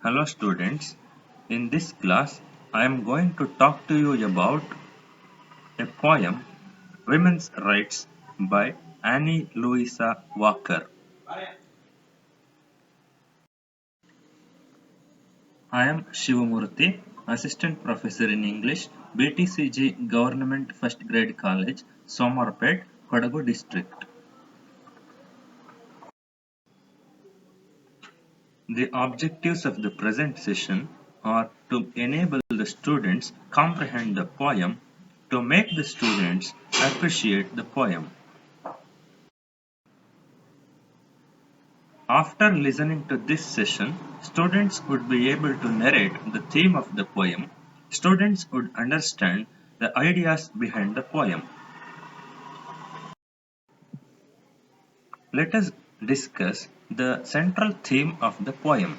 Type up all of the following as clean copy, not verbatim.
Hello students, in this class I am going to talk to you about a poem Women's Rights by Annie Louisa Walker. I am Shivamurthy, Assistant Professor in English, BTCG Government First Grade College, Somarpet, Kodagu District. The objectives of the present session are to enable the students comprehend the poem, to make the students appreciate the poem. After listening to this session, students would be able to narrate the theme of the poem. Students would understand the ideas behind the poem. Let us discuss the central theme of the poem.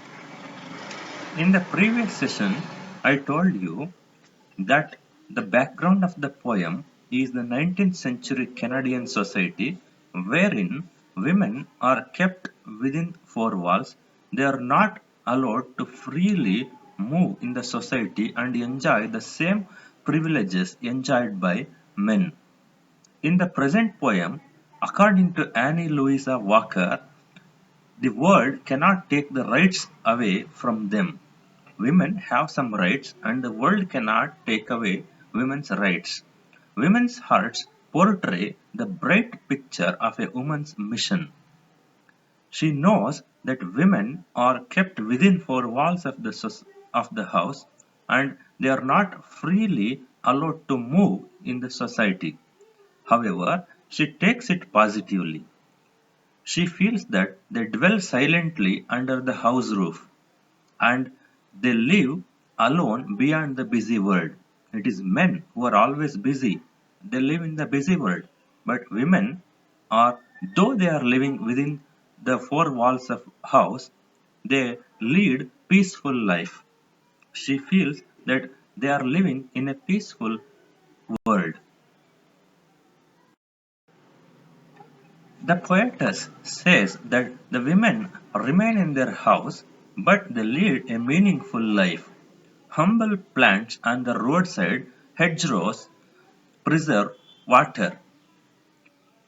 In the previous session, I told you that the background of the poem is the 19th century Canadian society wherein women are kept within four walls. They are not allowed to freely move in the society and enjoy the same privileges enjoyed by men. In the present poem, according to Annie Louisa Walker, the world cannot take the rights away from them. Women have some rights and the world cannot take away women's rights. Women's hearts portray the bright picture of a woman's mission. She knows that women are kept within four walls of the house and they are not freely allowed to move in the society. However, she takes it positively. She feels that they dwell silently under the house roof and they live alone beyond the busy world. It is men who are always busy. They live in the busy world. But women are, though they are living within the four walls of house, they lead peaceful life. She feels that they are living in a peaceful world. The poetess says that the women remain in their house, but they lead a meaningful life. Humble plants on the roadside hedgerows preserve water.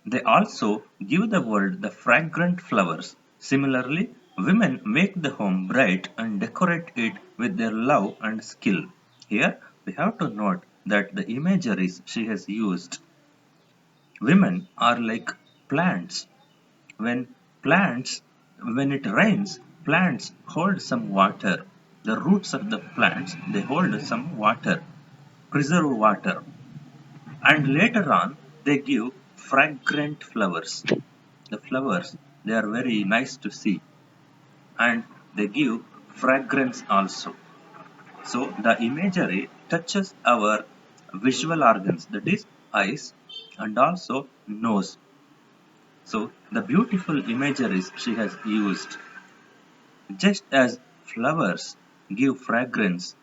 They also give the world the fragrant flowers. Similarly, women make the home bright and decorate it with their love and skill. Here, we have to note that the imageries she has used. Women are like plants. When plants, when it rains, plants hold some water. The roots of the plants, they hold some water, preserve water, and later on they give fragrant flowers. The flowers, they are very nice to see and they give fragrance also. So the imagery touches our visual organs, that is eyes and also nose. So the beautiful imageries she has used, just as flowers give fragrance,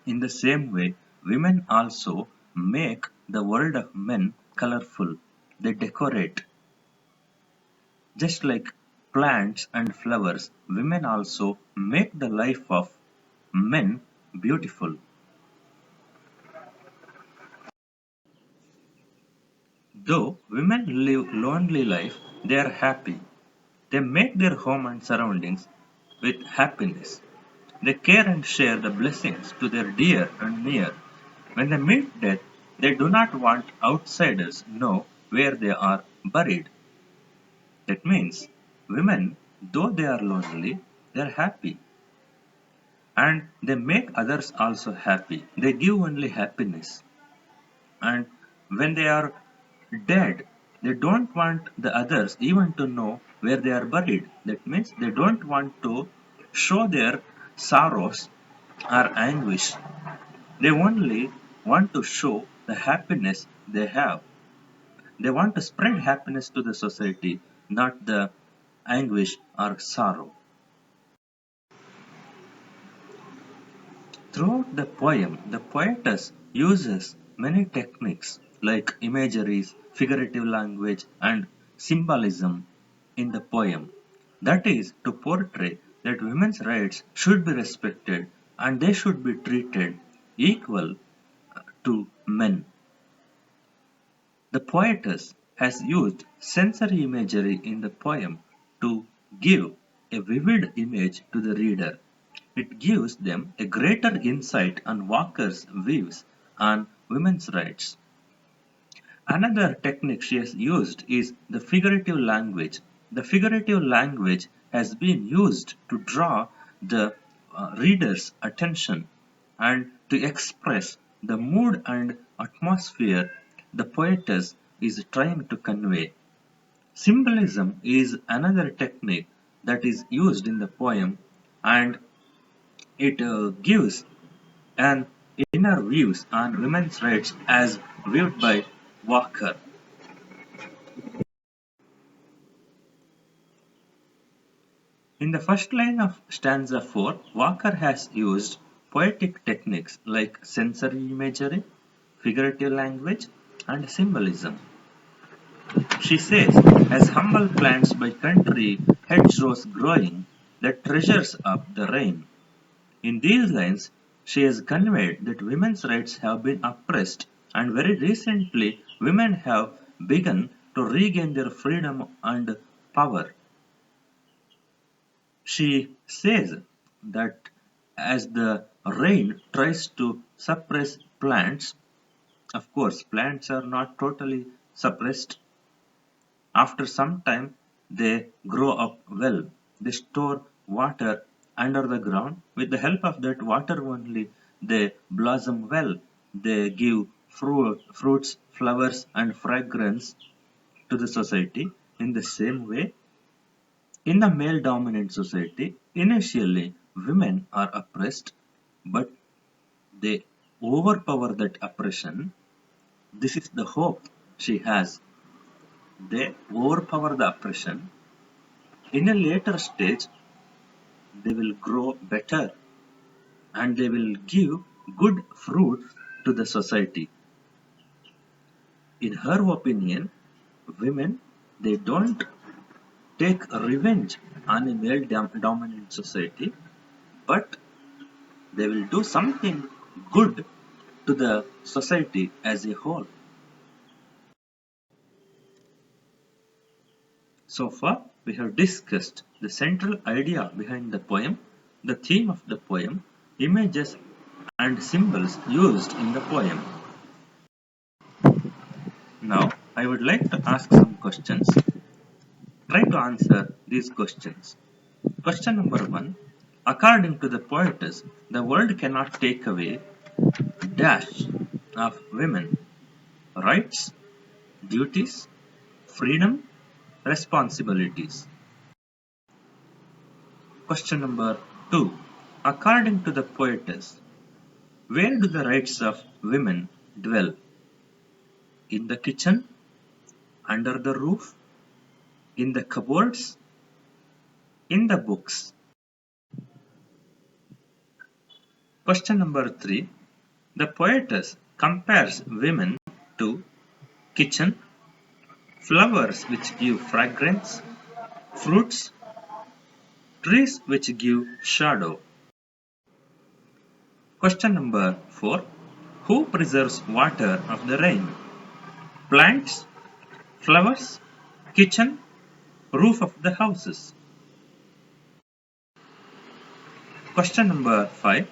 in the same way women also make the world of men colorful. They decorate. Just like plants and flowers, women also make the life of men beautiful. Though women live lonely life, they are happy. They make their home and surroundings with happiness. They care and share the blessings to their dear and near. When they meet death, they do not want outsiders know where they are buried. That means women, though they are lonely, they are happy and they make others also happy. They give only happiness. And when they are dead, they don't want the others even to know where they are buried. That means they don't want to show their sorrows or anguish. They only want to show the happiness they have. They want to spread happiness to the society, not the anguish or sorrow. Throughout the poem, the poetess uses many techniques like imageries, figurative language, and symbolism in the poem. That is to portray that women's rights should be respected and they should be treated equal to men. The poetess has used sensory imagery in the poem to give a vivid image to the reader. It gives them a greater insight on Walker's views on women's rights. Another technique she has used is the figurative language. The figurative language has been used to draw the reader's attention and to express the mood and atmosphere the poetess is trying to convey. Symbolism is another technique that is used in the poem, and it gives an inner views on women's rights as viewed by Walker. In the first line of stanza 4, Walker has used poetic techniques like sensory imagery, figurative language, and symbolism. She says, as humble plants by country hedgerows growing, that treasures up the rain. In these lines, she has conveyed that women's rights have been oppressed, and very recently women have begun to regain their freedom and power. She says that as the rain tries to suppress plants, of course, plants are not totally suppressed. After some time, they grow up well. They store water under the ground. With the help of that water only, they blossom well. They give fruits, flowers, and fragrance to the society. In the same way, in a male dominant society, initially women are oppressed, but they overpower that oppression. This is the hope she has. They overpower the oppression. In a later stage, they will grow better and they will give good fruit to the society. In her opinion, women they don't take revenge on a male dominant society, but they will do something good to the society as a whole. So far, we have discussed the central idea behind the poem, the theme of the poem, images and symbols used in the poem. Now, I would like to ask some questions. Try to answer these questions. Question number 1. According to the poetess, the world cannot take away dash of women, rights, duties, freedom, responsibilities. Question number 2. According to the poetess, where do the rights of women dwell? In the kitchen, under the roof, in the cupboards, in the books. Question number 3. The poetess compares women to kitchen, flowers which give fragrance, fruits, trees which give shadow. Question number 4. Who preserves water of the rain? Plants, flowers, kitchen, roof of the houses. Question number 5.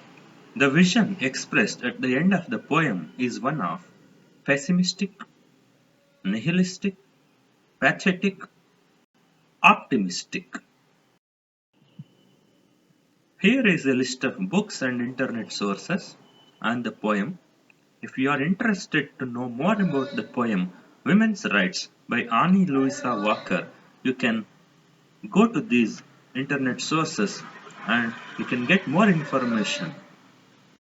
The vision expressed at the end of the poem is one of pessimistic, nihilistic, pathetic, optimistic. Here is a list of books and internet sources on the poem. If you are interested to know more about the poem Women's Rights by Annie Louisa Walker, you can go to these internet sources and you can get more information.